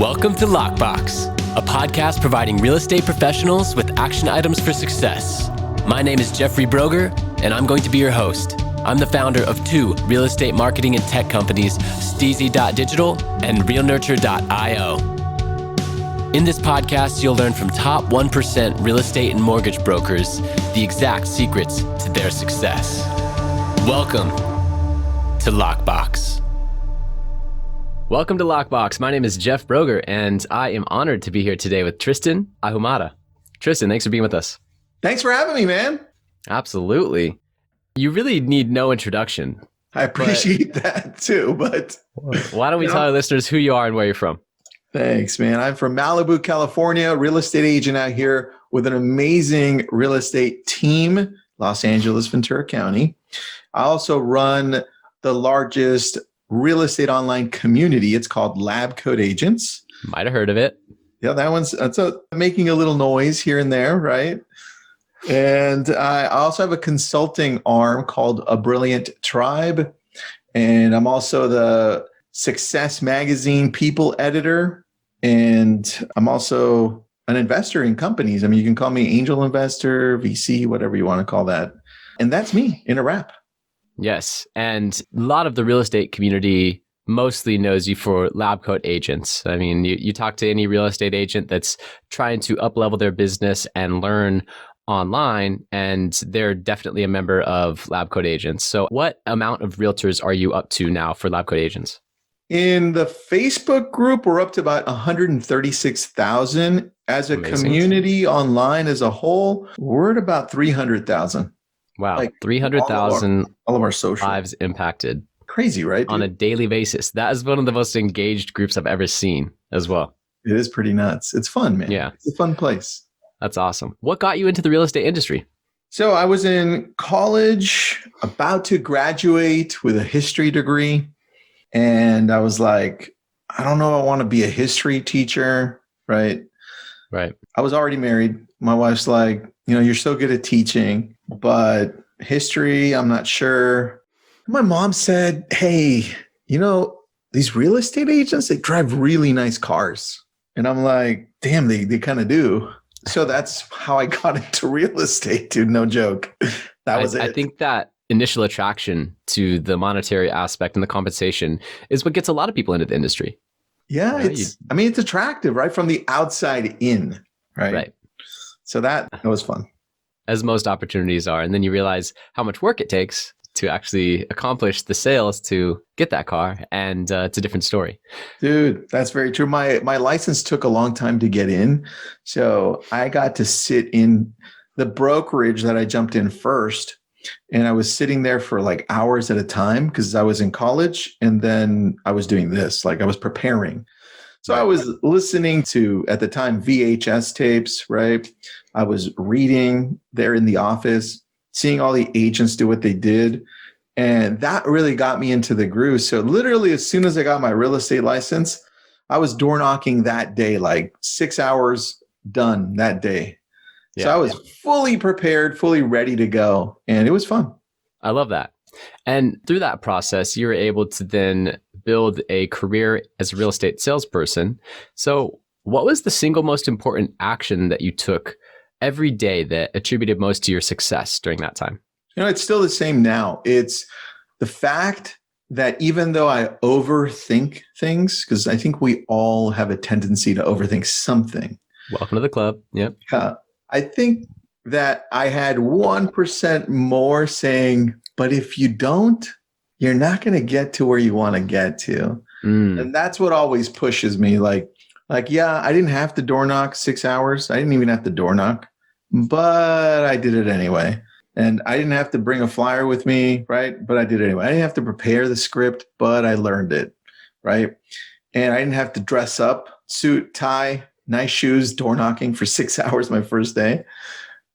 Welcome to Lockbox, a podcast providing real estate professionals with action items for success. My name is Jeffrey Brogger, and I'm going to be your host. I'm the founder of two real estate marketing and tech companies, STEEZY.Digital and realnurture.io. In this podcast, you'll learn from top 1% real estate and mortgage brokers the exact secrets to their success. Welcome to Lockbox. Welcome to Lockbox. My name is Jeff Brogger, and I am honored to be here today with Tristan Ahumada. Tristan, thanks for being with us. Thanks for having me, man. Absolutely. You really need no introduction. I appreciate that too, but why don't we tell our listeners who you are and where you're from? Thanks, man. I'm from Malibu, California, real estate agent out here with an amazing real estate team, Los Angeles, Ventura County. I also run the largest real estate online community. It's called Lab Code Agents. Might have heard of it. Yeah, that's making a little noise here and there, right? And I also have a consulting arm called A Brilliant Tribe. And I'm also the Success Magazine People Editor. And I'm also an investor in companies. I mean, you can call me angel investor, VC, whatever you want to call that. And that's me in a wrap. Yes. And a lot of the real estate community mostly knows you for lab coat agents. I mean, you talk to any real estate agent that's trying to up-level their business and learn online, and they're definitely a member of Lab Coat Agents. So what amount of realtors are you up to now for Lab Coat Agents? In the Facebook group, we're up to about 136,000. As a community online as a whole, we're at about 300,000. Wow, like 300,000 all of our social lives impacted. Crazy, right? On a daily basis. That is one of the most engaged groups I've ever seen as well. It is pretty nuts. It's fun, man. Yeah. It's a fun place. That's awesome. What got you into the real estate industry? So I was in college, about to graduate with a history degree. And I was like, I don't know, I want to be a history teacher, right? Right. I was already married. My wife's like, you're so good at teaching, but history, I'm not sure. My mom said, hey, these real estate agents, they drive really nice cars. And I'm like, damn, they kind of do. So that's how I got into real estate, dude. No joke. That was it. I think that initial attraction to the monetary aspect and the compensation is what gets a lot of people into the industry. Yeah, it's attractive, right? From the outside in, right? Right. So that was fun. As most opportunities are. And then you realize how much work it takes to actually accomplish the sales to get that car. And it's a different story. Dude, that's very true. My license took a long time to get in. So I got to sit in the brokerage that I jumped in first. And I was sitting there for like hours at a time because I was in college. And then I was doing this, like I was preparing. So I was listening to, at the time, VHS tapes, right? I was reading there in the office, seeing all the agents do what they did. And that really got me into the groove. So literally, as soon as I got my real estate license, I was door knocking that day, like 6 hours done that day. Yeah. So I was fully prepared, fully ready to go. And it was fun. I love that. And through that process, you were able to then build a career as a real estate salesperson. So what was the single most important action that you took every day that attributed most to your success during that time? It's still the same now. It's the fact that even though I overthink things, because I think we all have a tendency to overthink something. Welcome to the club. Yep. I think that I had 1% more saying, but if you don't, you're not going to get to where you want to get to. And that's what always pushes me. Like, yeah, I didn't have to door knock 6 hours. I didn't even have to door knock, but I did it anyway. And I didn't have to bring a flyer with me, right? But I did it anyway. I didn't have to prepare the script, but I learned it, right? And I didn't have to dress up, suit, tie, nice shoes, door knocking for 6 hours my first day.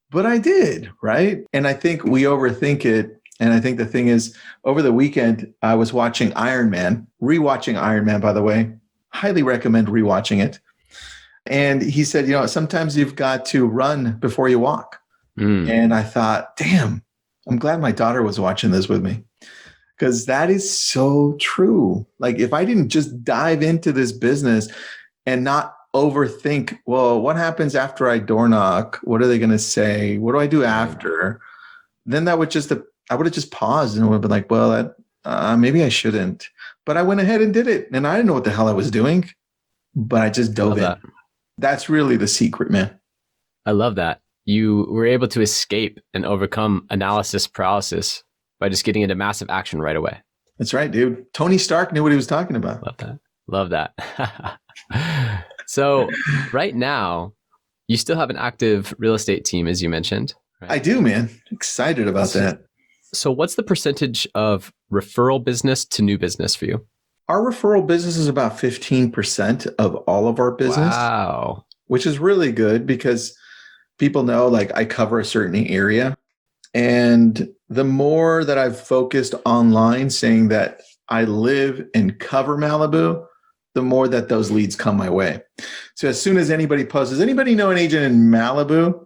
But I did, right? And I think we overthink it. And I think the thing is, over the weekend, I was watching Iron Man, rewatching Iron Man, by the way. Highly recommend rewatching it. And he said, sometimes you've got to run before you walk. And I thought, damn, I'm glad my daughter was watching this with me. Because that is so true. Like if I didn't just dive into this business and not overthink, well, what happens after I door knock? What are they going to say? What do I do after? Then I would have just paused and would have been like, well, maybe I shouldn't. But I went ahead and did it. And I didn't know what the hell I was doing, but I just dove in. That's really the secret, man. I love that. You were able to escape and overcome analysis paralysis by just getting into massive action right away. That's right, dude. Tony Stark knew what he was talking about. Love that. So right now, you still have an active real estate team, as you mentioned. Right? I do, man. Excited about that. So what's the percentage of referral business to new business for you? Our referral business is about 15% of all of our business. Wow. Which is really good because people know like I cover a certain area. And the more that I've focused online saying that I live and cover Malibu, the more that those leads come my way. So as soon as anybody posts, does anybody know an agent in Malibu?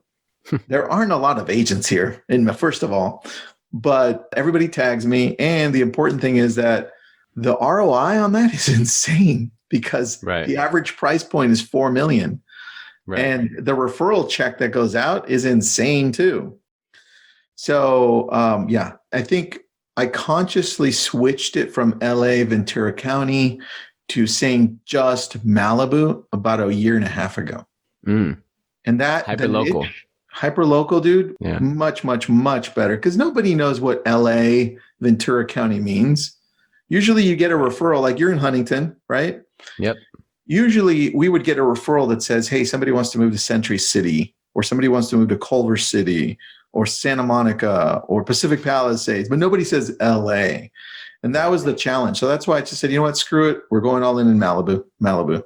There aren't a lot of agents here, first of all, but everybody tags me. And the important thing is that the ROI on that is insane because the average price point is $4 million. Right. And the referral check that goes out is insane too. So I think I consciously switched it from LA, Ventura County to saying just Malibu about a year and a half ago. And that hyper local, dude, much, much, much better because nobody knows what LA, Ventura County means. Usually you get a referral, like you're in Huntington, right? Yep. Usually we would get a referral that says, hey, somebody wants to move to Century City, or somebody wants to move to Culver City, or Santa Monica, or Pacific Palisades, but nobody says LA. And that was the challenge. So that's why I just said, you know what, screw it. We're going all in Malibu.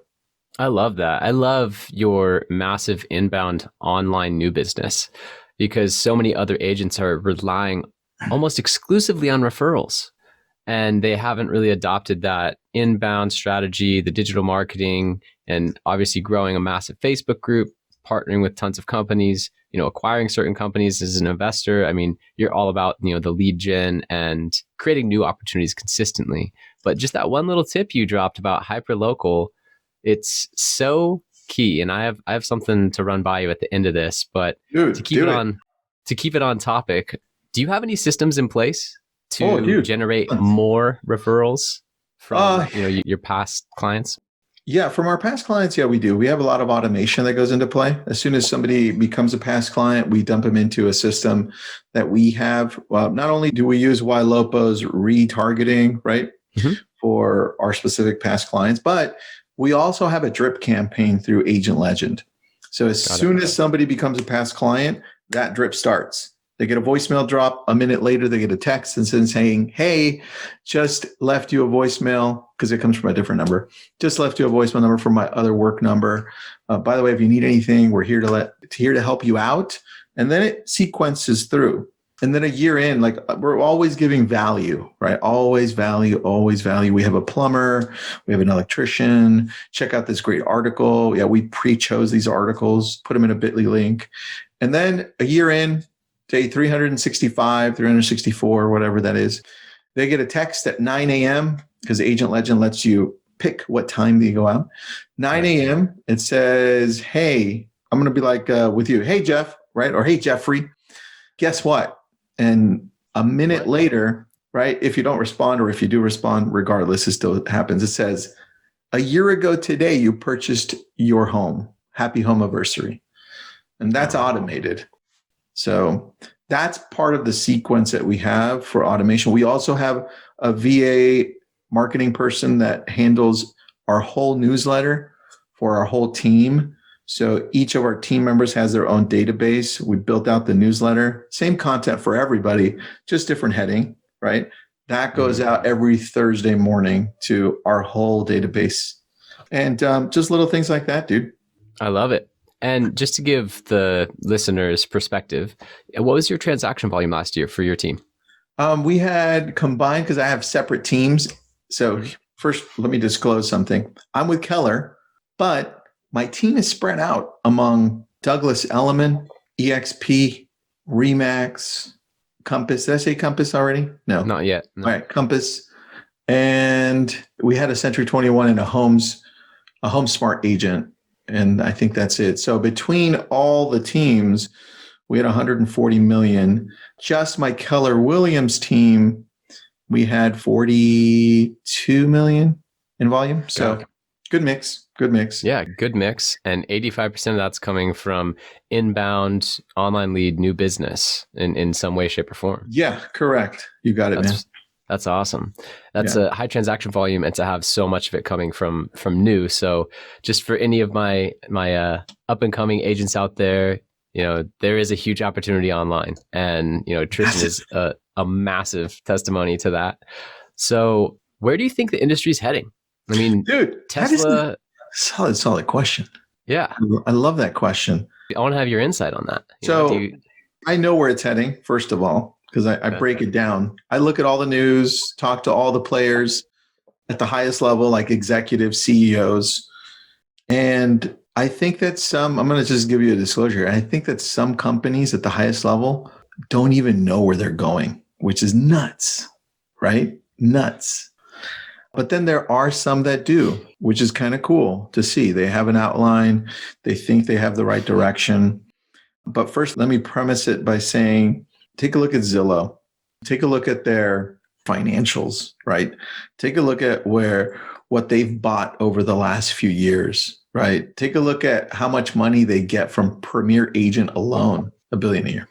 I love that. I love your massive inbound online new business because so many other agents are relying almost exclusively on referrals. And they haven't really adopted that inbound strategy, the digital marketing, and obviously growing a massive Facebook group, partnering with tons of companies, acquiring certain companies as an investor. I mean, you're all about, the lead gen and creating new opportunities consistently. But just that one little tip you dropped about hyperlocal, it's so key. And I have something to run by you at the end of this, but to keep it on topic, do you have any systems in place to generate more referrals from your past clients? Yeah, from our past clients, we do. We have a lot of automation that goes into play. As soon as somebody becomes a past client, we dump them into a system that we have. Not only do we use YLOPO's retargeting, right, for our specific past clients, but we also have a drip campaign through Agent Legend. So as soon as somebody becomes a past client, that drip starts. They get a voicemail drop. A minute later, they get a text and saying, hey, just left you a voicemail because it comes from a different number. Just left you a voicemail number from my other work number. By the way, if you need anything, we're here to help you out. And then it sequences through. And then a year in, like we're always giving value, right? Always value, always value. We have a plumber, we have an electrician. Check out this great article. Yeah, we pre-chose these articles, put them in a bit.ly link. And then a year in, day 365, 364, whatever that is, they get a text at 9 a.m. because Agent Legend lets you pick what time they go out. 9 a.m. It says, hey, I'm going to be like with you. Hey, Jeff, right? Or hey, Jeffrey, guess what? And a minute later, right? If you don't respond or if you do respond, regardless, it still happens. It says, a year ago today, you purchased your home. Happy home anniversary. And that's automated. So that's part of the sequence that we have for automation. We also have a VA marketing person that handles our whole newsletter for our whole team. So each of our team members has their own database. We built out the newsletter, same content for everybody, just different heading, right? That goes out every Thursday morning to our whole database. And just little things like that, dude. I love it. And just to give the listeners perspective, what was your transaction volume last year for your team? We had combined, because I have separate teams. So first, let me disclose something. I'm with Keller, but my team is spread out among Douglas Elliman, EXP, Remax, Compass. Did I say Compass already? No. Not yet. No. All right, Compass. And we had a Century 21 and a Homes a home smart agent. And I think that's it. So between all the teams, we had 140 million. Just my Keller Williams team, we had 42 million in volume. So good mix. Yeah, good mix. And 85% of that's coming from inbound online lead, new business in some way, shape, or form. Yeah, correct. You got it, man. That's awesome. That's a high transaction volume, and to have so much of it coming from new. So just for any of my up and coming agents out there, there is a huge opportunity online, and Tristian is a massive testimony to that. So where do you think the industry is heading? I mean, dude, Tesla. Solid question. Yeah, I love that question. I want to have your insight on that. I know where it's heading, first of all, because I break it down. I look at all the news, talk to all the players at the highest level, like executives, CEOs. And I think that I'm going to just give you a disclosure. I think that some companies at the highest level don't even know where they're going, which is nuts, right? Nuts. But then there are some that do, which is kind of cool to see. They have an outline. They think they have the right direction. But first, let me premise it by saying, take a look at Zillow. Take a look at their financials, right? Take a look at what they've bought over the last few years, right? Take a look at how much money they get from Premier Agent alone, $1 billion a year.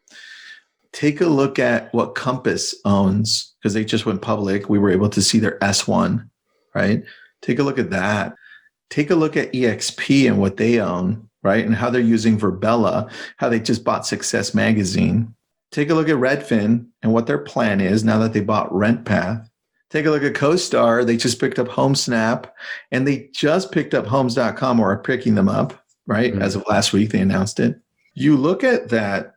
Take a look at what Compass owns, because they just went public. We were able to see their S1, right? Take a look at that. Take a look at EXP and what they own, right? And how they're using Verbella, how they just bought Success Magazine. Take a look at Redfin and what their plan is now that they bought RentPath. Take a look at CoStar. They just picked up HomeSnap, and they just picked up Homes.com, or are picking them up, right? Mm-hmm. As of last week, they announced it. You look at that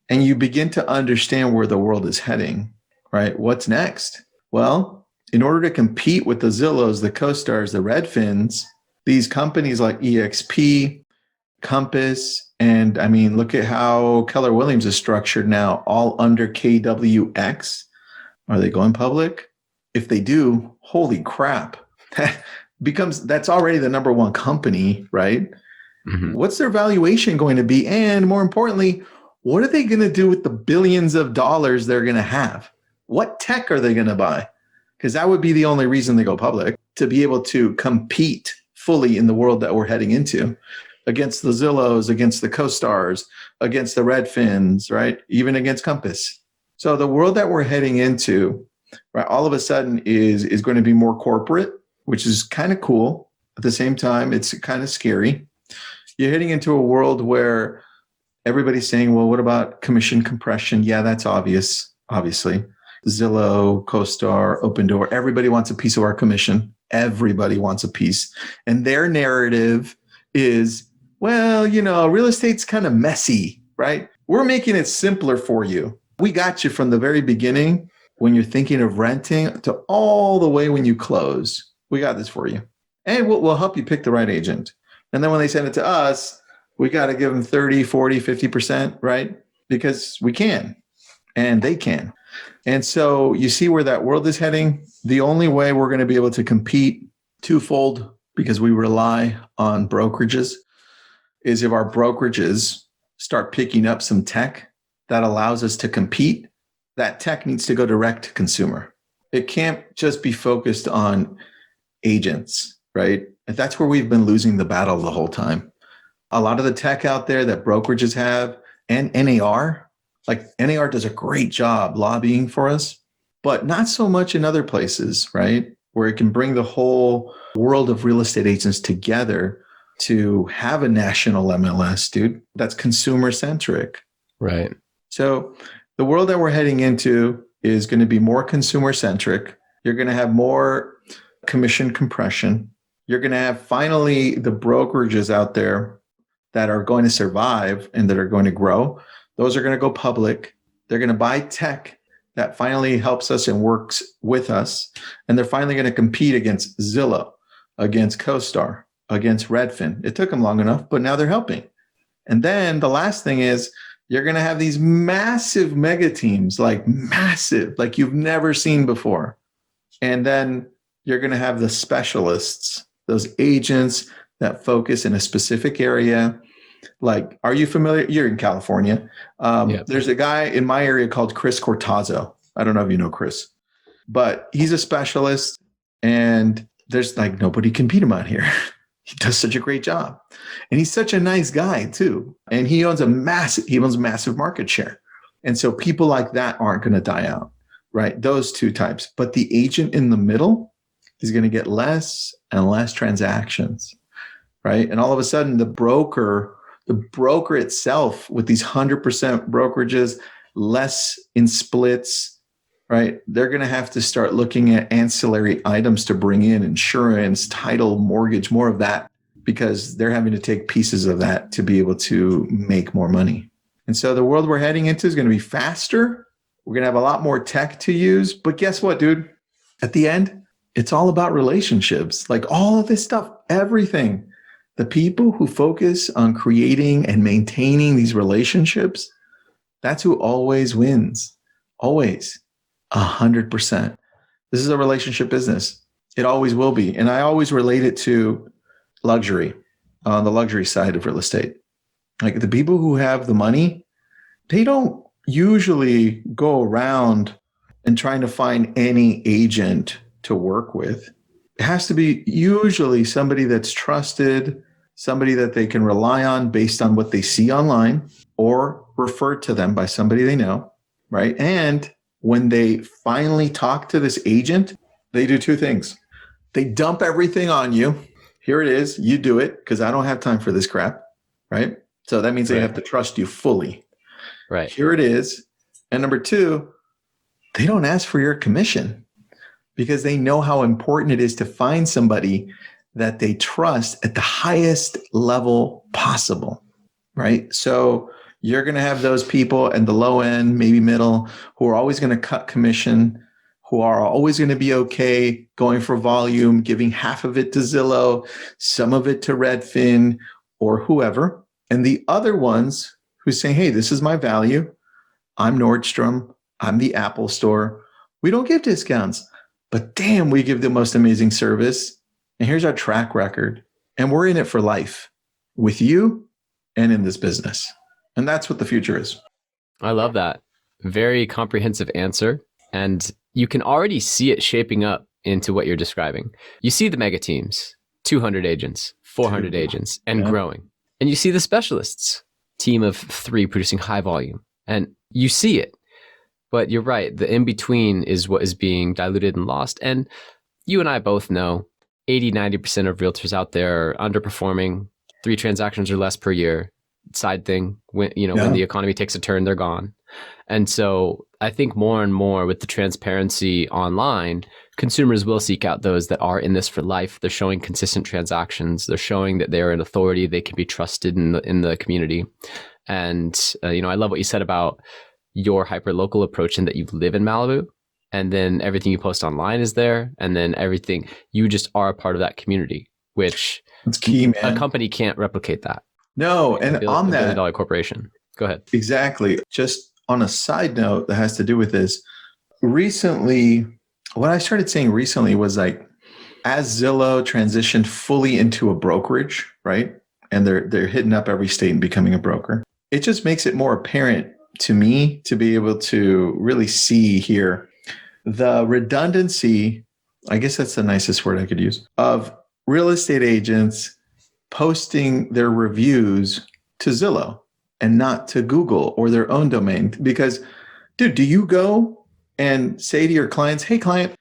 and you begin to understand where the world is heading, right? What's next? Well, in order to compete with the Zillows, the CoStars, the Redfins, these companies like EXP, Compass, and I mean, look at how Keller Williams is structured now, all under KWX. Are they going public? If they do, holy crap. That's already the number one company, right? Mm-hmm. What's their valuation going to be? And more importantly, what are they going to do with the billions of dollars they're going to have? What tech are they going to buy? Because that would be the only reason they go public, to be able to compete fully in the world that we're heading into, against the Zillows, against the CoStars, against the Redfins, right? Even against Compass. So the world that we're heading into, right, all of a sudden is going to be more corporate, which is kind of cool. At the same time, it's kind of scary. You're heading into a world where everybody's saying, well, what about commission compression? Yeah, that's obviously. Zillow, CoStar, Opendoor, everybody wants a piece of our commission. Everybody wants a piece. And their narrative is, well, real estate's kind of messy, right? We're making it simpler for you. We got you from the very beginning when you're thinking of renting to all the way when you close. We got this for you. And we'll help you pick the right agent. And then when they send it to us, we got to give them 30, 40, 50%, right? Because we can and they can. And so you see where that world is heading. The only way we're going to be able to compete twofold, because we rely on brokerages, is if our brokerages start picking up some tech that allows us to compete. That tech needs to go direct to consumer. It can't just be focused on agents, right? And that's where we've been losing the battle the whole time. A lot of the tech out there that brokerages have, and NAR, like NAR does a great job lobbying for us, but not so much in other places, right? Where it can bring the whole world of real estate agents together to have a national MLS, dude, that's consumer centric. Right. So the world that we're heading into is going to be more consumer centric. You're going to have more commission compression. You're going to have finally the brokerages out there that are going to survive and that are going to grow. Those are going to go public. They're going to buy tech that finally helps us and works with us. And they're finally going to compete against Zillow, against CoStar, against Redfin. It took them long enough, but now they're helping. And then the last thing is you're going to have these massive mega teams, like you've never seen before. And then you're going to have the specialists, those agents that focus in a specific area. Like, are you familiar? You're in California. There's a guy in my area called Chris Cortazzo. I don't know if you know Chris, but he's a specialist, and there's like nobody can beat him out here. He does such a great job, and he's such a nice guy too. And he owns massive market share. And so people like that aren't going to die out, right? Those two types. But the agent in the middle is going to get less and less transactions, right? And all of a sudden, the broker itself with these 100% brokerages, less in splits, right? They're going to have to start looking at ancillary items to bring in insurance, title, mortgage, more of that, because they're having to take pieces of that to be able to make more money. And so the world we're heading into is going to be faster. We're going to have a lot more tech to use. But guess what, dude? At the end, it's all about relationships. Like all of this stuff, everything. The people who focus on creating and maintaining these relationships, that's who always wins. Always. 100%. This is a relationship business. It always will be. And I always relate it to luxury, on the luxury side of real estate. Like the people who have the money, they don't usually go around and trying to find any agent to work with. It has to be usually somebody that's trusted, somebody that they can rely on based on what they see online or referred to them by somebody they know, right? And when they finally talk to this agent, they do two things. They dump everything on you. Here it is. You do it because I don't have time for this crap, right? So that means they have to trust you fully. Right. Here it is. And number two, they don't ask for your commission because they know how important it is to find somebody that they trust at the highest level possible, right? So you're going to have those people at the low end, maybe middle, who are always going to cut commission, who are always going to be okay going for volume, giving half of it to Zillow, some of it to Redfin or whoever. And the other ones who say, hey, this is my value. I'm Nordstrom. I'm the Apple store. We don't give discounts, but damn, we give the most amazing service. And here's our track record. And we're in it for life with you and in this business. And that's what the future is. I love that. Very comprehensive answer. And you can already see it shaping up into what you're describing. You see the mega teams, 200 agents, 400 agents, and growing. And you see the specialists, team of 3 producing high volume. And you see it. But you're right. The in-between is what is being diluted and lost. And you and I both know 80, 90% of realtors out there are underperforming, 3 transactions or less per year. Side thing, when the economy takes a turn, they're gone. And so I think more and more with the transparency online, consumers will seek out those that are in this for life. They're showing consistent transactions. They're showing that they're an authority. They can be trusted in the community. And I love what you said about your hyper-local approach and that you live in Malibu. And then everything you post online is there. And then everything, you just are a part of that community, which it's key, man. A company can't replicate that. No, and on that, $1 billion corporation. Go ahead. Exactly. Just on a side note that has to do with this, recently, what I started saying recently was like, as Zillow transitioned fully into a brokerage, right? And they're hitting up every state and becoming a broker. It just makes it more apparent to me to be able to really see here the redundancy, I guess that's the nicest word I could use, of real estate agents posting their reviews to Zillow and not to Google or their own domain. Because, dude, do you go and say to your clients, hey, client,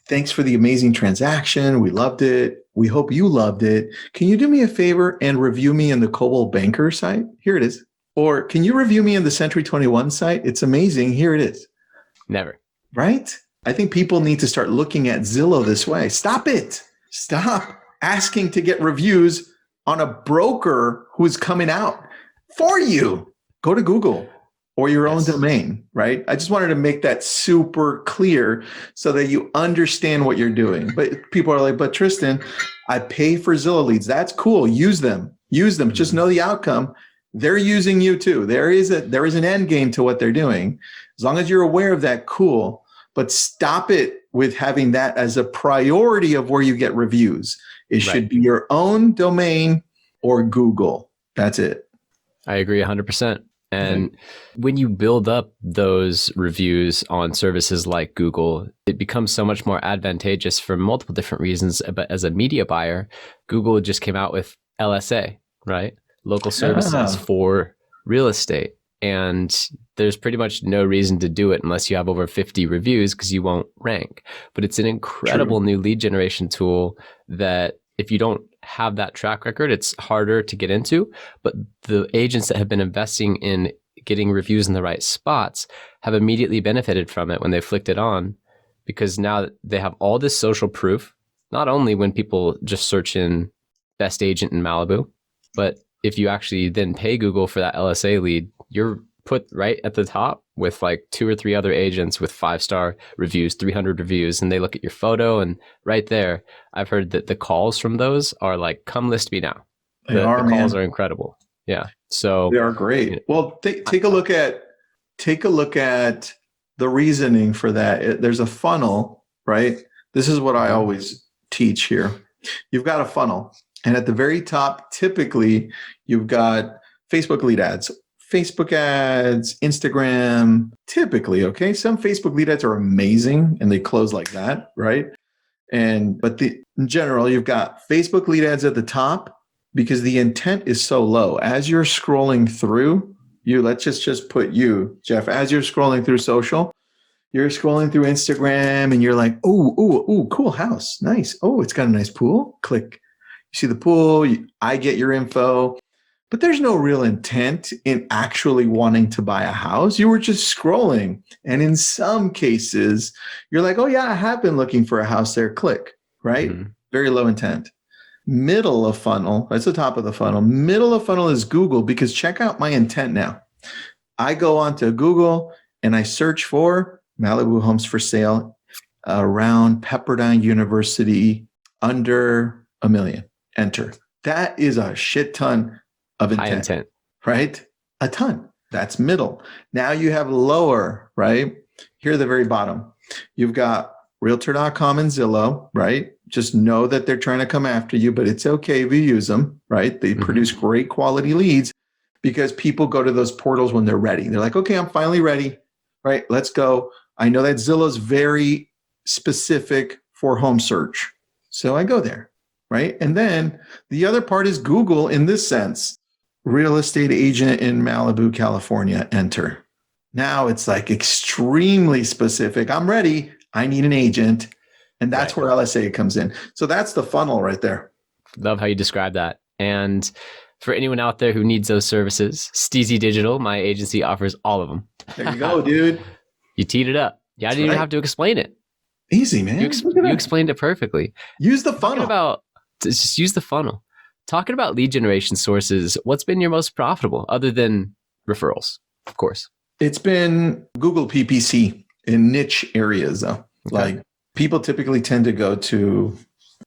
thanks for the amazing transaction. We loved it. We hope you loved it. Can you do me a favor and review me in the Coldwell Banker site? Here it is. Or can you review me in the Century 21 site? It's amazing. Here it is. Never. Right? I think people need to start looking at Zillow this way. Stop it. Stop asking to get reviews on a broker who's coming out for you. Go to Google or your own domain, right? I just wanted to make that super clear so that you understand what you're doing. But people are like, but Tristan, I pay for Zillow leads. That's cool. Use them. Just know the outcome. They're using you too. There is an end game to what they're doing. As long as you're aware of that, cool. But stop it with having that as a priority of where you get reviews. It Right. should be your own domain or Google. That's it. I agree 100%. And when you build up those reviews on services like Google, it becomes so much more advantageous for multiple different reasons. But as a media buyer, Google just came out with LSA, right? Local services for real estate. And there's pretty much no reason to do it unless you have over 50 reviews because you won't rank. But it's an incredible new lead generation tool that if you don't have that track record, it's harder to get into. But the agents that have been investing in getting reviews in the right spots have immediately benefited from it when they flicked it on, because now they have all this social proof, not only when people just search in best agent in Malibu, but if you actually then pay Google for that LSA lead, you're put right at the top with like 2 or 3 other agents with 5-star reviews, 300 reviews, and they look at your photo, and right there, I've heard that the calls from those are like, come list me now. The calls are incredible. Yeah. So they are great. Well, take a look at the reasoning for that. There's a funnel, right? This is what I always teach here. You've got a funnel, and at the very top, typically you've got Facebook lead ads, Instagram, typically, okay? Some Facebook lead ads are amazing and they close like that, right? But in general, you've got Facebook lead ads at the top because the intent is so low. As you're scrolling through, let's just put you, Jeff, as you're scrolling through social, you're scrolling through Instagram and you're like, oh, cool house, nice. Oh, it's got a nice pool. Click. You see the pool, I get your info. But there's no real intent in actually wanting to buy a house. You were just scrolling. And in some cases, you're like, oh, yeah, I have been looking for a house there. Click, right? Mm-hmm. Very low intent. Middle of funnel, that's the top of the funnel. Middle of funnel is Google, because check out my intent now. I go onto Google and I search for Malibu homes for sale around Pepperdine University under $1 million. Enter. That is a shit ton of intent, high intent, right? A ton. That's middle. Now you have lower, right? Here at the very bottom, you've got Realtor.com and Zillow, right? Just know that they're trying to come after you, but it's okay if you use them, right? They produce great quality leads because people go to those portals when they're ready. They're like, okay, I'm finally ready, right? Let's go. I know that Zillow's very specific for home search. So I go there, right? And then the other part is Google in this sense. Real estate agent in Malibu, California, enter. Now it's like extremely specific. I'm ready. I need an agent. And that's where LSA comes in. So that's the funnel right there. Love how you describe that. And for anyone out there who needs those services, STEEZY.Digital, my agency, offers all of them. There you go, dude. You teed it up. Yeah, I didn't even have to explain it. Easy, man. You explained it perfectly. Use the funnel. Just use the funnel. Talking about lead generation sources, what's been your most profitable other than referrals, of course? It's been Google PPC in niche areas, though. Okay. Like people typically tend to go to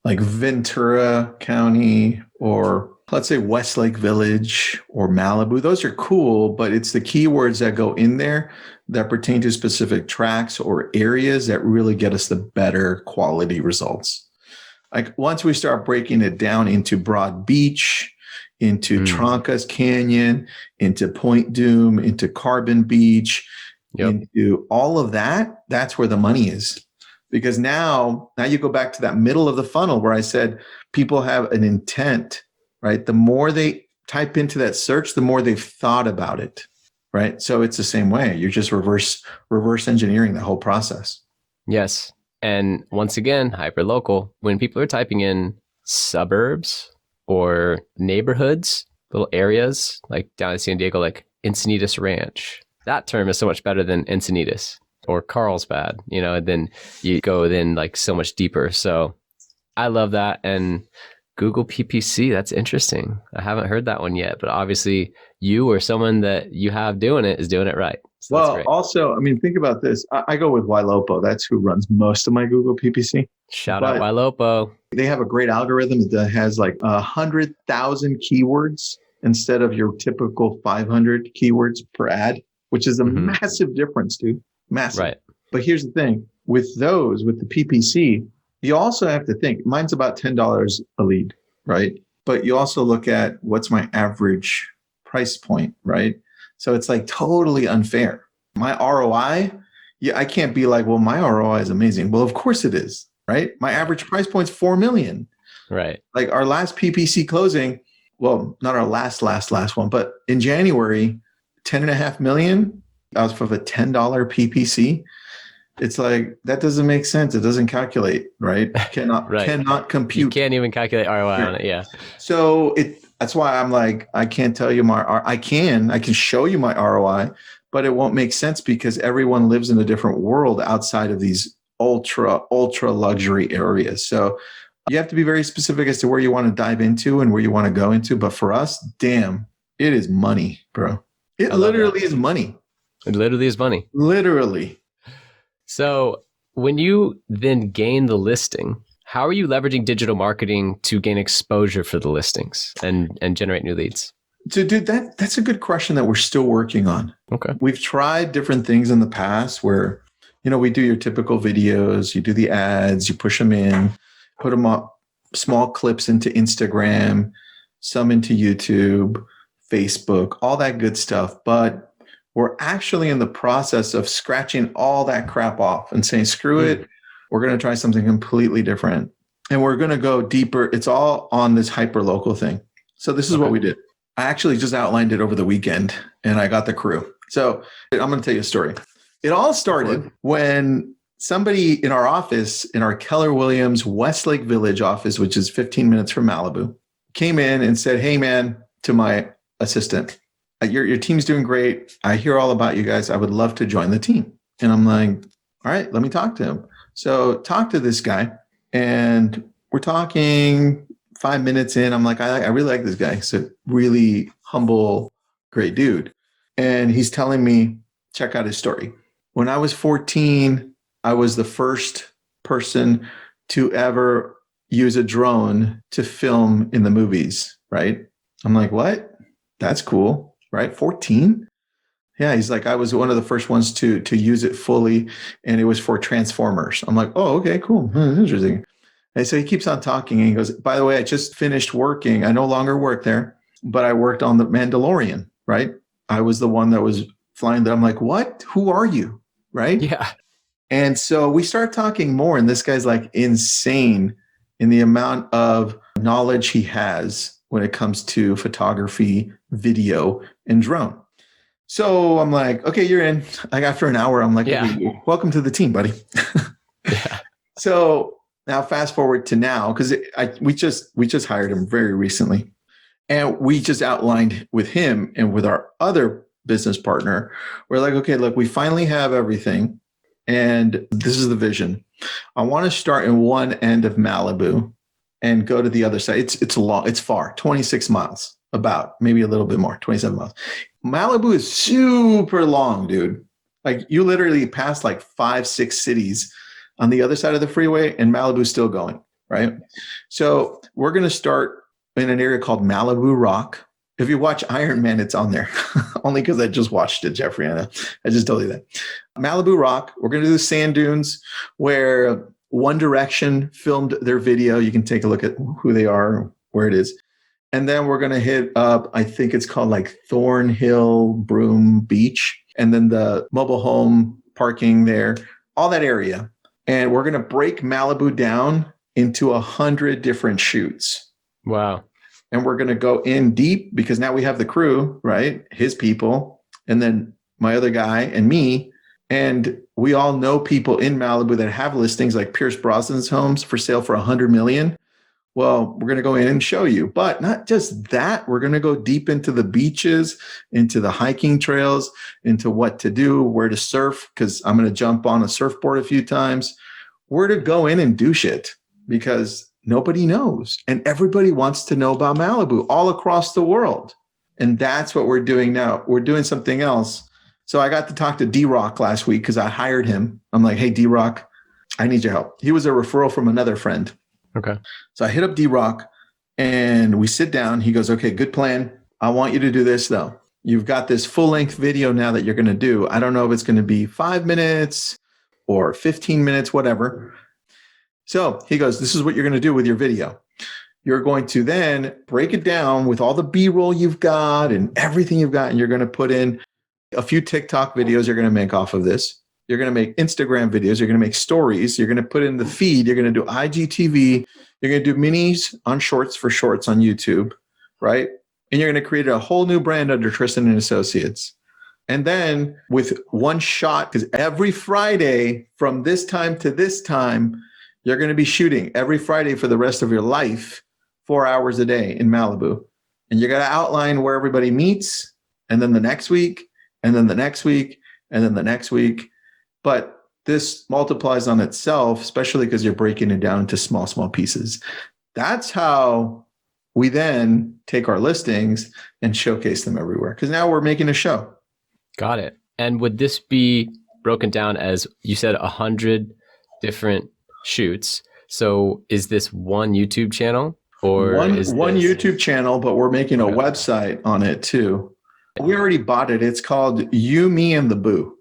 like Ventura County or let's say Westlake Village or Malibu. Those are cool, but it's the keywords that go in there that pertain to specific tracks or areas that really get us the better quality results. Like once we start breaking it down into Broad Beach, into Trancas Canyon, into Point Dume, into Carbon Beach, into all of that, that's where the money is. Because now you go back to that middle of the funnel where I said people have an intent, right? The more they type into that search, the more they've thought about it, right? So it's the same way. You're just reverse engineering the whole process. Yes. And once again, hyperlocal, when people are typing in suburbs or neighborhoods, little areas like down in San Diego, like Encinitas Ranch, that term is so much better than Encinitas or Carlsbad, and then you go then like so much deeper. So I love that. And Google PPC, that's interesting. I haven't heard that one yet, but obviously you or someone that you have doing it is doing it right. So well, also, I mean, think about this. I go with Ylopo. That's who runs most of my Google PPC. Shout out Ylopo. They have a great algorithm that has like 100,000 keywords instead of your typical 500 keywords per ad, which is a massive difference, dude. Massive. Right. But here's the thing. With the PPC, you also have to think, mine's about $10 a lead, right? But you also look at what's my average price point, right? So it's like totally unfair. My ROI, yeah, I can't be like, well, my ROI is amazing. Well, of course it is, right? My average price point's 4 million. Right. Like our last PPC closing, well, not our last one, but in January, 10.5 million off of a $10 PPC. It's like, that doesn't make sense. It doesn't calculate, right? Cannot compute. You can't even calculate ROI on it. Yeah. So that's why I'm like, I can't tell you I can show you my ROI, but it won't make sense because everyone lives in a different world outside of these ultra luxury areas. So you have to be very specific as to where you want to dive into and where you want to go into. But for us, damn, it is money, bro. It literally is money. It literally is money. Literally. So when you then gain the listing, how are you leveraging digital marketing to gain exposure for the listings and generate new leads? So, dude, that's a good question that we're still working on. Okay. We've tried different things in the past where, we do your typical videos, you do the ads, you push them in, put them up, small clips into Instagram, some into YouTube, Facebook, all that good stuff. But we're actually in the process of scratching all that crap off and saying, screw it. We're going to try something completely different. And we're going to go deeper. It's all on this hyperlocal thing. So this is what we did. I actually just outlined it over the weekend and I got the crew. So I'm going to tell you a story. It all started when somebody in our office, in our Keller Williams Westlake Village office, which is 15 minutes from Malibu, came in and said, hey, man, to my assistant, your team's doing great. I hear all about you guys. I would love to join the team. And I'm like, all right, let me talk to him. So talk to this guy. And we're talking 5 minutes in. I'm like, I really like this guy. He's a really humble, great dude. And he's telling me, check out his story. When I was 14, I was the first person to ever use a drone to film in the movies, right? I'm like, what? That's cool, right? 14? Yeah, he's like, I was one of the first ones to use it fully, and it was for Transformers. I'm like, oh, okay, cool. That's interesting. And so he keeps on talking, and he goes, by the way, I just finished working. I no longer work there, but I worked on The Mandalorian, right? I was the one that was flying that. I'm like, what? Who are you? Right? Yeah. And so we start talking more, and this guy's like insane in the amount of knowledge he has when it comes to photography, video, and drone. So I'm like, okay, you're in. Like after an hour, I'm like, okay, welcome to the team, buddy. Yeah. So now fast forward to now, because we just hired him very recently. And we just outlined with him and with our other business partner, we're like, okay, look, we finally have everything. And this is the vision. I want to start in one end of Malibu and go to the other side. It's long, it's far, 26 miles, about maybe a little bit more, 27 miles. Malibu is super long, dude. Like you literally pass like 5-6 cities on the other side of the freeway and Malibu's still going, right? So we're going to start in an area called Malibu Rock. If you watch Iron Man, it's on there. Only because I just watched it, Jeffrey. I just told you that. Malibu Rock. We're going to do the sand dunes where One Direction filmed their video. You can take a look at who they are, where it is. And then we're going to hit up, I think it's called like Thornhill Broom Beach. And then the mobile home parking there, all that area. And we're going to break Malibu down into 100 different shoots. Wow. And we're going to go in deep because now we have the crew, right? His people, and then my other guy and me. And we all know people in Malibu that have listings like Pierce Brosnan's homes for sale for $100 million. Well, we're going to go in and show you, but not just that. We're going to go deep into the beaches, into the hiking trails, into what to do, where to surf, because I'm going to jump on a surfboard a few times, where to go in and do shit because nobody knows. And everybody wants to know about Malibu all across the world. And that's what we're doing now. We're doing something else. So I got to talk to D-Rock last week because I hired him. I'm like, hey, D-Rock, I need your help. He was a referral from another friend. Okay. So I hit up D-Rock and we sit down. He goes, okay, good plan. I want you to do this though. You've got this full-length video now that you're going to do. I don't know if it's going to be 5 minutes or 15 minutes, whatever. So he goes, this is what you're going to do with your video. You're going to then break it down with all the B-roll you've got and everything you've got. And you're going to put in a few TikTok videos you're going to make off of this. You're going to make Instagram videos. You're going to make stories. You're going to put in the feed. You're going to do IGTV. You're going to do minis on shorts for shorts on YouTube, right? And you're going to create a whole new brand under Tristan and Associates. And then with one shot, because every Friday from this time to this time, you're going to be shooting every Friday for the rest of your life, 4 hours a day in Malibu. And you got to outline where everybody meets, and then the next week, and then the next week, and then the next week. But this multiplies on itself, especially because you're breaking it down into small pieces. That's how we then take our listings and showcase them everywhere. Because now we're making a show. Got it. And would this be broken down as, you said, 100 different shoots? So is this one YouTube channel? Or one YouTube channel, but we're making a website on it too. We already bought it. It's called You, Me, and the Boo.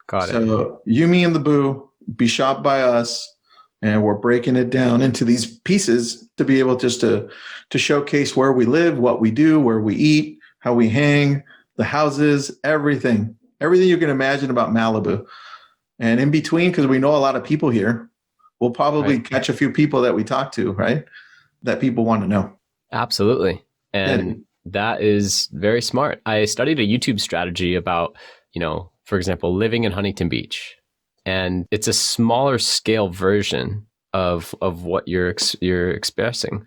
Got it. So You, Me, and the Boo, be shopped by us. And we're breaking it down into these pieces to be able just to showcase where we live, what we do, where we eat, how we hang, the houses, everything you can imagine about Malibu. And in between, because we know a lot of people here, we'll probably catch a few people that we talk to, right? That people want to know. Absolutely. And that is very smart. I studied a YouTube strategy about, for example, living in Huntington Beach. And it's a smaller scale version of what you're expressing.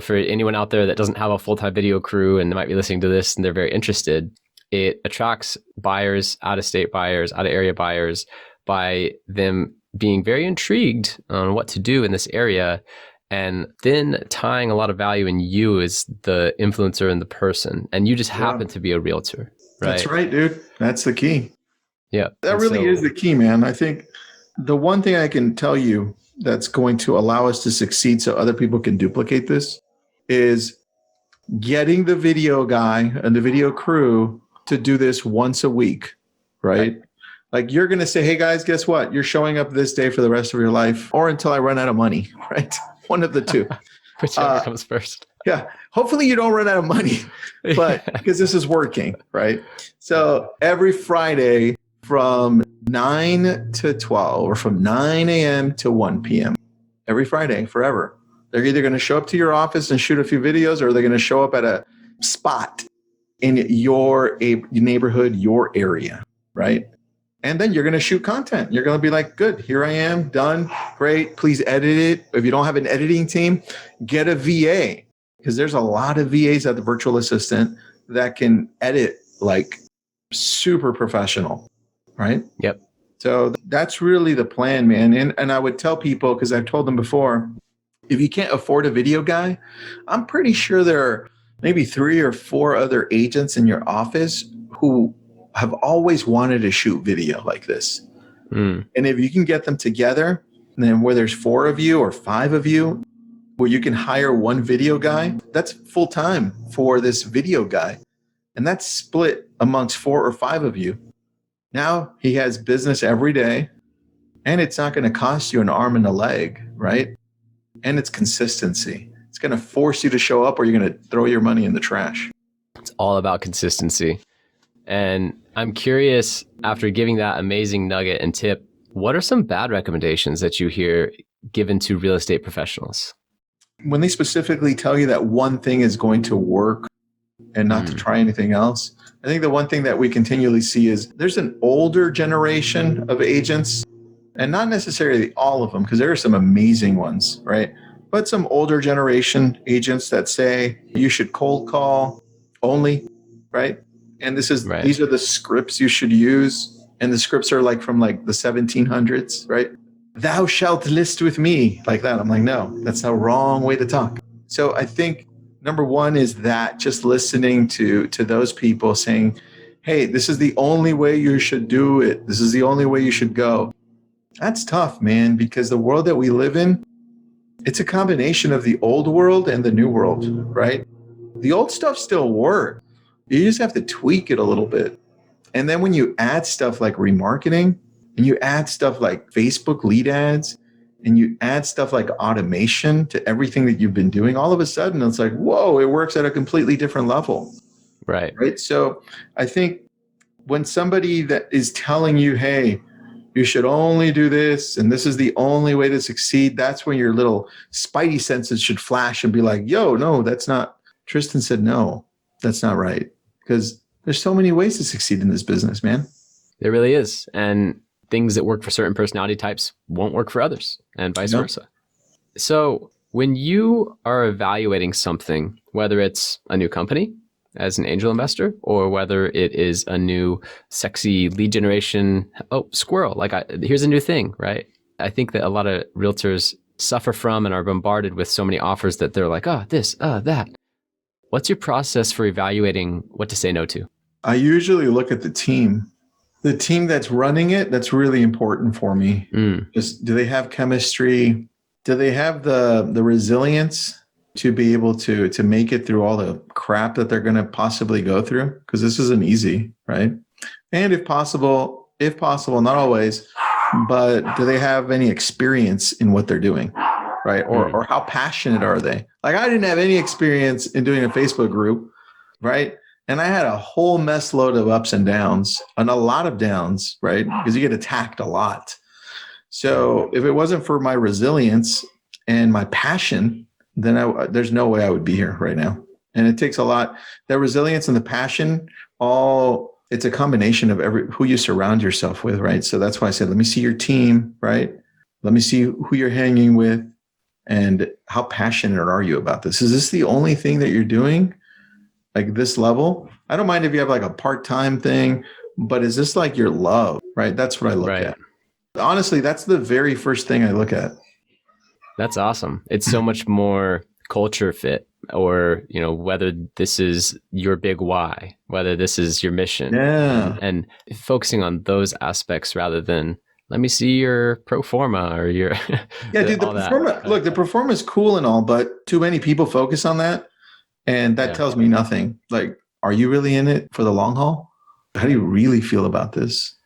For anyone out there that doesn't have a full-time video crew and they might be listening to this and they're very interested, it attracts buyers, out-of-state buyers, out-of-area buyers by them being very intrigued on what to do in this area, and then tying a lot of value in you as the influencer and the person. And you just happen to be a realtor, right? That's right, dude. That's the key. Yeah. That really is the key, man. I think the one thing I can tell you that's going to allow us to succeed so other people can duplicate this is getting the video guy and the video crew to do this once a week, right? Like you're going to say, hey guys, guess what? You're showing up this day for the rest of your life or until I run out of money, right? One of the two. Whichever comes first. Yeah. Hopefully you don't run out of money, but because this is working, right? So every Friday from 9 to 12 or from 9 a.m. to 1 p.m. every Friday forever. They're either going to show up to your office and shoot a few videos, or they're going to show up at a spot in your neighborhood, your area, right? And then you're going to shoot content. You're going to be like, good, here I am, done, great, please edit it. If you don't have an editing team, get a VA, because there's a lot of VAs at the virtual assistant that can edit like super professional, right? Yep. So that's really the plan, man. And I would tell people, because I've told them before, if you can't afford a video guy, I'm pretty sure there are maybe 3 or 4 other agents in your office who have always wanted to shoot video like this. And if you can get them together, then where there's 4 of you or 5 of you, where you can hire one video guy, that's full time for this video guy. And that's split amongst 4 or 5 of you. Now he has business every day, and it's not going to cost you an arm and a leg, right? And it's consistency. It's going to force you to show up, or you're going to throw your money in the trash. It's all about consistency. And I'm curious, after giving that amazing nugget and tip, what are some bad recommendations that you hear given to real estate professionals? When they specifically tell you that one thing is going to work and not to try anything else, I think the one thing that we continually see is there's an older generation of agents, and not necessarily all of them, because there are some amazing ones, right? But some older generation agents that say you should cold call only, right? And these are the scripts you should use. And the scripts are like from like the 1700s, right? Thou shalt list with me, like that. I'm like, no, that's the wrong way to talk. So I think number one is that just listening to those people saying, hey, this is the only way you should do it. This is the only way you should go. That's tough, man, because the world that we live in, it's a combination of the old world and the new world, right? The old stuff still works. You just have to tweak it a little bit. And then when you add stuff like remarketing, and you add stuff like Facebook lead ads, and you add stuff like automation to everything that you've been doing, all of a sudden it's like, whoa, it works at a completely different level. Right. Right. So I think when somebody that is telling you, hey, you should only do this, and this is the only way to succeed, that's when your little spidey senses should flash and be like, yo, no, that's not. Tristan said, no, that's not right. Because there's so many ways to succeed in this business, man. There really is. And things that work for certain personality types won't work for others, and vice versa. So when you are evaluating something, whether it's a new company as an angel investor, or whether it is a new sexy lead generation, squirrel, here's a new thing, right? I think that a lot of realtors suffer from and are bombarded with so many offers that they're like, this, that. What's your process for evaluating what to say no to? I usually look at the team that's running it. That's really important for me. Just, do they have chemistry? Do they have the resilience to be able to make it through all the crap that they're going to possibly go through? Because this isn't easy, right? And if possible, not always, but do they have any experience in what they're doing, right? Or how passionate are they? Like, I didn't have any experience in doing a Facebook group, right? And I had a whole mess load of ups and downs, and a lot of downs, right? Because you get attacked a lot. So if it wasn't for my resilience and my passion, then there's no way I would be here right now. And it takes a lot. That resilience and the passion, it's a combination of who you surround yourself with, right? So that's why I said, let me see your team, right? Let me see who you're hanging with and how passionate are you about this? Is this the only thing that you're doing, like this level? I don't mind if you have like a part-time thing, but is this like your love, right? That's what I look at. Honestly, that's the very first thing I look at. That's awesome. It's so much more culture fit, or, whether this is your big why, whether this is your mission. Yeah. And focusing on those aspects rather than, let me see your pro forma or your... Yeah, dude, the pro forma is cool and all, but too many people focus on that. And that tells me nothing. Like, are you really in it for the long haul? How do you really feel about this?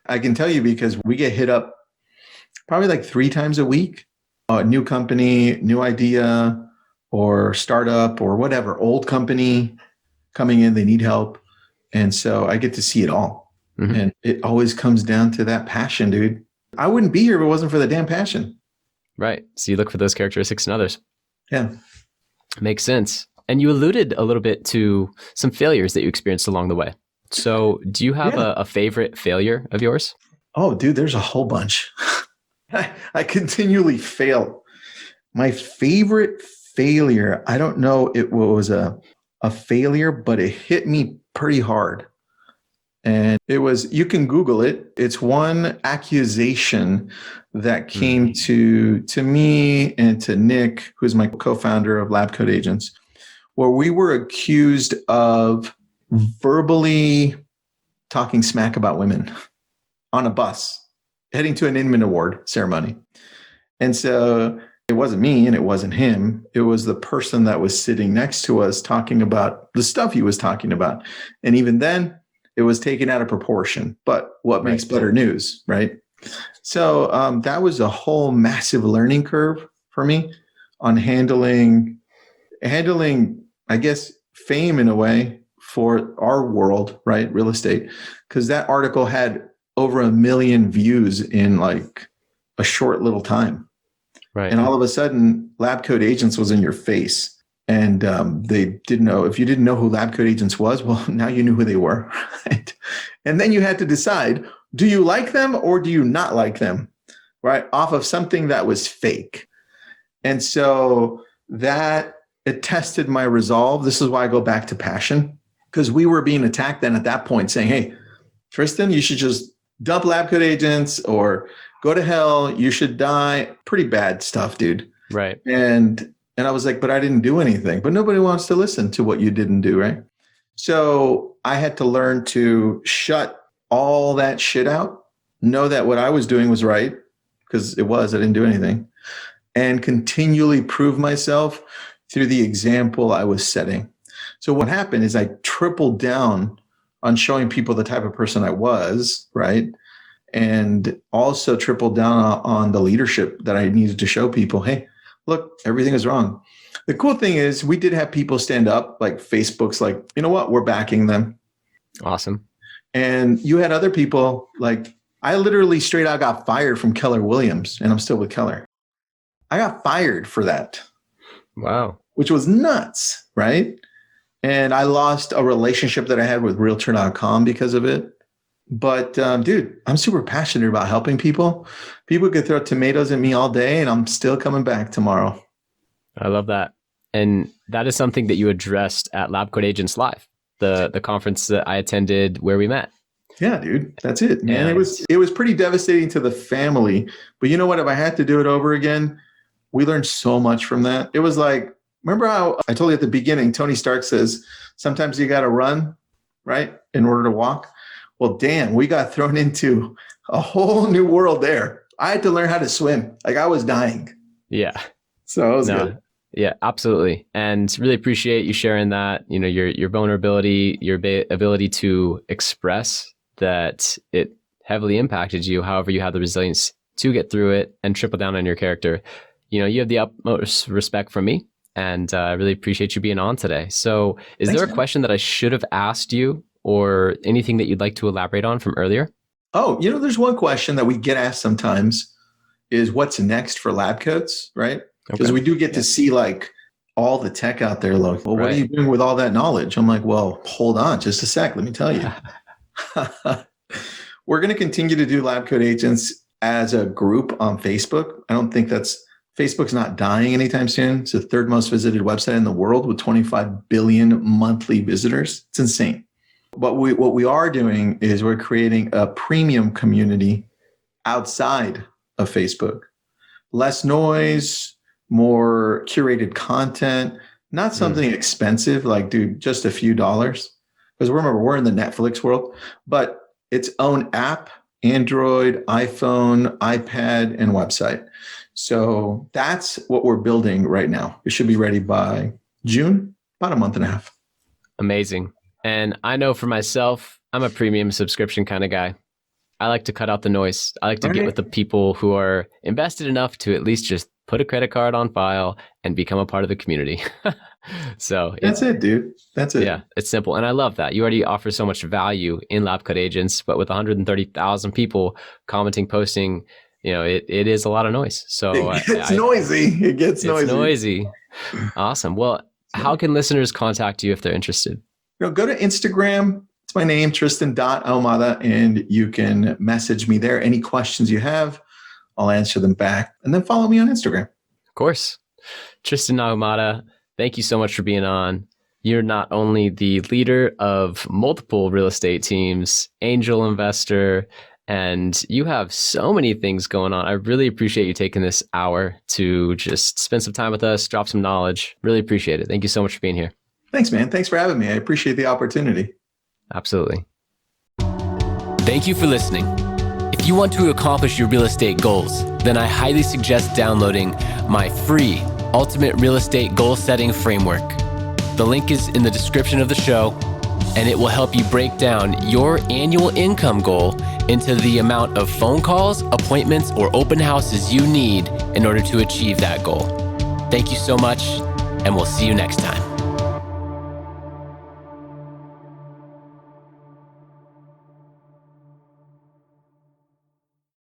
I can tell you because we get hit up probably like 3 times a week. New company, new idea, or startup, or whatever, old company coming in, they need help. And so I get to see it all. Mm-hmm. And it always comes down to that passion, dude. I wouldn't be here if it wasn't for the damn passion. Right. So you look for those characteristics in others. Yeah. Makes sense. And you alluded a little bit to some failures that you experienced along the way. So do you have a favorite failure of yours? Oh, dude, there's a whole bunch. I continually fail. My favorite failure, I don't know it was a failure, but it hit me pretty hard. And it was, you can Google it. It's one accusation that came to me and to Nick, who's my co-founder of Lab Coat Agents, where we were accused of verbally talking smack about women on a bus heading to an Inman Award ceremony. And so it wasn't me and it wasn't him. It was the person that was sitting next to us talking about the stuff he was talking about. And even then, it was taken out of proportion. But what makes better news, right? So that was a whole massive learning curve for me on handling, I guess, fame in a way for our world, right? Real estate. Because that article had over 1 million views in like a short little time. Right. And all of a sudden, Lab Coat Agents was in your face. And they didn't know. If you didn't know who Lab Coat Agents was, well, now you knew who they were. Right? And then you had to decide, do you like them or do you not like them? Right? Off of something that was fake. And so it tested my resolve. This is why I go back to passion. Because we were being attacked then at that point saying, hey, Tristan, you should just dump Lab Coat Agents or go to hell. You should die. Pretty bad stuff, dude. Right. And I was like, but I didn't do anything. But nobody wants to listen to what you didn't do, right? So I had to learn to shut all that shit out, know that what I was doing was right, because I didn't do anything, and continually prove myself through the example I was setting. So what happened is I tripled down on showing people the type of person I was, right? and also tripled down on the leadership that I needed to show people, hey, look, everything is wrong. The cool thing is we did have people stand up, like Facebook's like, you know what, we're backing them. Awesome. And you had other people, like I literally straight out got fired from Keller Williams, and I'm still with Keller. I got fired for that. Wow. Which was nuts, right? And I lost a relationship that I had with Realtor.com because of it. But dude, I'm super passionate about helping people. People could throw tomatoes at me all day and I'm still coming back tomorrow. I love that. And that is something that you addressed at Lab Coat Agents Live, the conference that I attended where we met. Yeah, dude, that's it, man. It was pretty devastating to the family. But you know what? If I had to do it over again, we learned so much from that. It was like, remember how I told you at the beginning, Tony Stark says, sometimes you got to run, right, in order to walk. Well, damn, we got thrown into a whole new world there. I had to learn how to swim. Like I was dying. Yeah. So it was good. Yeah, absolutely. And really appreciate you sharing that, you know, your vulnerability, your ability to express that it heavily impacted you. However, you have the resilience to get through it and triple down on your character. You know, you have the utmost respect from me, and I really appreciate you being on today. So Thanks, there a question that I should have asked you or anything that you'd like to elaborate on from earlier? Oh, you know, there's one question that we get asked sometimes is what's next for lab coats, right? Because we do get to see like all the tech out there. Like, well, what are you doing with all that knowledge? I'm like, well, hold on just a sec. Let me tell you. We're going to continue to do Lab Coat Agents as a group on Facebook. I don't think Facebook's not dying anytime soon. It's the third most visited website in the world with 25 billion monthly visitors. It's insane. But what we are doing is we're creating a premium community outside of Facebook. Less noise, more curated content, not something expensive, like, dude, just a few dollars. Because remember, we're in the Netflix world, but its own app, Android, iPhone, iPad, and website. So that's what we're building right now. It should be ready by June, about a month and a half. Amazing. And I know for myself, I'm a premium subscription kind of guy. I like to cut out the noise. I like to get with the people who are invested enough to at least just put a credit card on file and become a part of the community. So that's it, dude. That's it. Yeah, it's simple. And I love that. You already offer so much value in Lab Coat Agents, but with 130,000 people commenting, posting, you know, it is a lot of noise. So it gets noisy. It gets noisy. It's noisy. Awesome. Well, how can listeners contact you if they're interested? You know, go to Instagram. It's my name, Tristan.Ahumada, and you can message me there. Any questions you have, I'll answer them back. And then follow me on Instagram. Of course. Tristan Ahumada, thank you so much for being on. You're not only the leader of multiple real estate teams, angel investor, and you have so many things going on. I really appreciate you taking this hour to just spend some time with us, drop some knowledge. Really appreciate it. Thank you so much for being here. Thanks, man. Thanks for having me. I appreciate the opportunity. Absolutely. Thank you for listening. If you want to accomplish your real estate goals, then I highly suggest downloading my free Ultimate Real Estate Goal Setting Framework. The link is in the description of the show, and it will help you break down your annual income goal into the amount of phone calls, appointments, or open houses you need in order to achieve that goal. Thank you so much, and we'll see you next time.